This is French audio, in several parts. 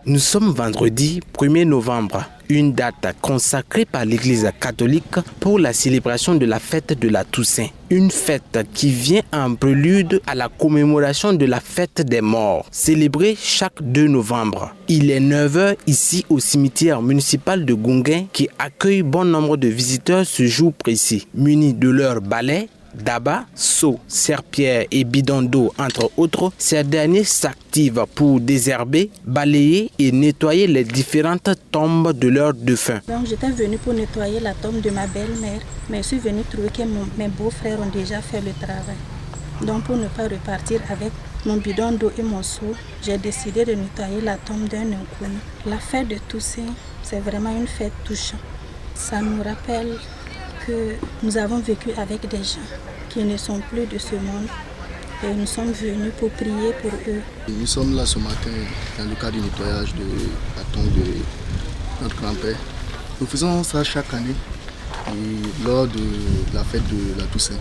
Nous sommes vendredi 1er novembre, une date consacrée par l'Église catholique pour la célébration de la fête de la Toussaint. Une fête qui vient en prélude à la commémoration de la fête des morts, célébrée chaque 2 novembre. Il est 9h ici au cimetière municipal de Gounguin qui accueille bon nombre de visiteurs ce jour précis, munis de leurs balais, d'abats, seaux, serpillères et bidons d'eau, entre autres. Ces derniers s'activent pour désherber, balayer et nettoyer les différentes tombes de leurs défunts. Donc j'étais venue pour nettoyer la tombe de ma belle-mère, mais je suis venue trouver que mes beaux-frères ont déjà fait le travail. Donc pour ne pas repartir avec mon bidon d'eau et mon seau, j'ai décidé de nettoyer la tombe d'un inconnu. La fête de Toussaint, c'est vraiment une fête touchante. Ça nous rappelle que nous avons vécu avec des gens qui ne sont plus de ce monde et nous sommes venus pour prier pour eux. Nous sommes là ce matin dans le cadre du nettoyage de la tombe de notre grand-père. Nous faisons ça chaque année et lors de la fête de la Toussaint.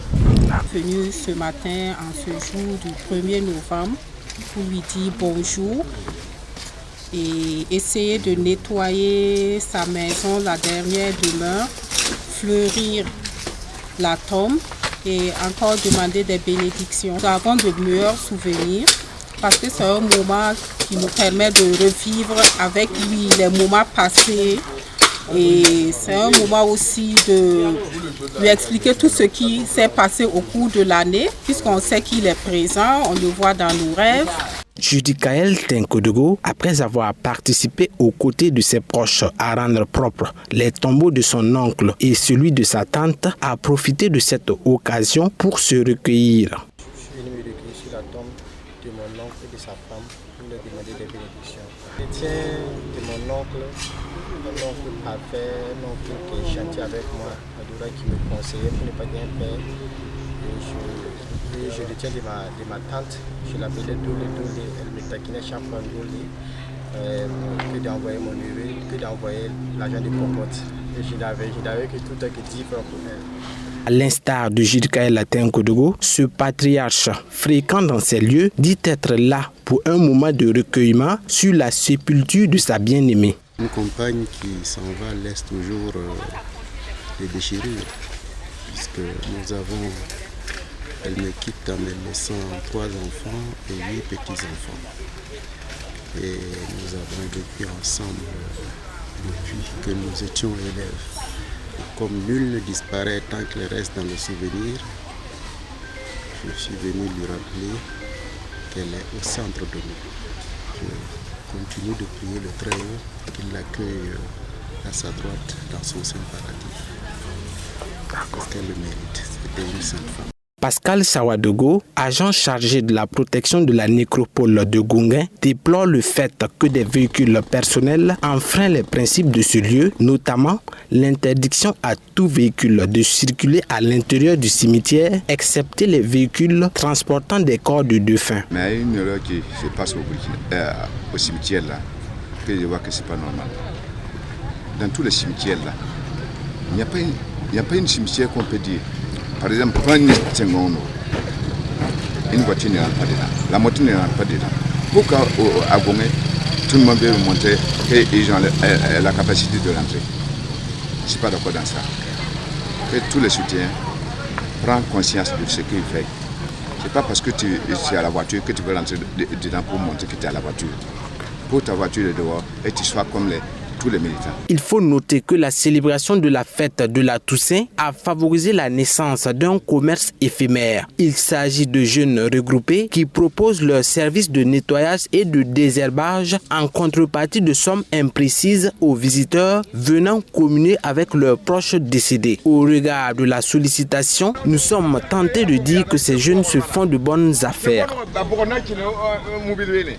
Je suis venu ce matin en ce jour du 1er novembre pour lui dire bonjour et essayer de nettoyer sa maison, la dernière demeure, fleurir la tombe et encore demander des bénédictions. Nous avons de meilleurs souvenirs parce que c'est un moment qui nous permet de revivre avec lui les moments passés et c'est un moment aussi de lui expliquer tout ce qui s'est passé au cours de l'année puisqu'on sait qu'il est présent, on le voit dans nos rêves. Judikaël Tenkodogo, après avoir participé aux côtés de ses proches à rendre propres les tombeaux de son oncle et celui de sa tante, a profité de cette occasion pour se recueillir. Je suis venu me recueillir sur la tombe de mon oncle et de sa femme pour leur demander des bénédictions. Je tiens de mon oncle, un oncle parfait, un oncle qui est gentil avec moi, qui me conseillait pour ne pas bien perdre. Je le tiens de ma tante, je l'appelais Dolé, elle me taquinait chaque fois Dolé, que d'envoyer mon neveu, que d'envoyer l'argent de popote. Et je n'avais que tout que 10 francs pour elle. À l'instar de Judikaël Tenkodogo, ce patriarche fréquent dans ces lieux dit être là pour un moment de recueillement sur la sépulture de sa bien-aimée. Une compagne qui s'en va laisse toujours les déchirures, puisque nous avons... Elle me quitte en me laissant 3 enfants et 8 petits-enfants. Et nous avons vécu ensemble depuis que nous étions élèves. Et comme nul ne disparaît tant qu'il reste dans le souvenir, je suis venu lui rappeler qu'elle est au centre de nous. Je continue de prier le Très-Haut qu'il l'accueille à sa droite dans son saint paradis. Parce qu'elle le mérite. C'était une sainte femme. Pascal Sawadogo, agent chargé de la protection de la nécropole de Gounguin, déplore le fait que des véhicules personnels enfreignent les principes de ce lieu, notamment l'interdiction à tout véhicule de circuler à l'intérieur du cimetière, excepté les véhicules transportant des corps de défunts. Mais il y a une erreur qui se passe au cimetière là, que je vois que ce n'est pas normal. Dans tous les cimetières là, il n'y a pas une cimetière qu'on peut dire. Par exemple, prends une voiture ne rentre pas dedans, la moto ne rentre pas dedans. Pourquoi à Gomé, tout le monde veut montrer qu'ils ont la capacité de rentrer? Je ne suis pas d'accord dans ça. Que tous les soutiens prennent conscience de ce qu'ils font. Ce n'est pas parce que tu es à la voiture que tu veux rentrer dedans pour montrer que tu es à la voiture. Pour ta voiture est dehors et tu sois comme tous les militants. Il faut noter que la célébration de la fête de la Toussaint a favorisé la naissance d'un commerce éphémère. Il s'agit de jeunes regroupés qui proposent leurs services de nettoyage et de désherbage en contrepartie de sommes imprécises aux visiteurs venant communier avec leurs proches décédés. Au regard de la sollicitation, nous sommes tentés de dire que ces jeunes se font de bonnes affaires.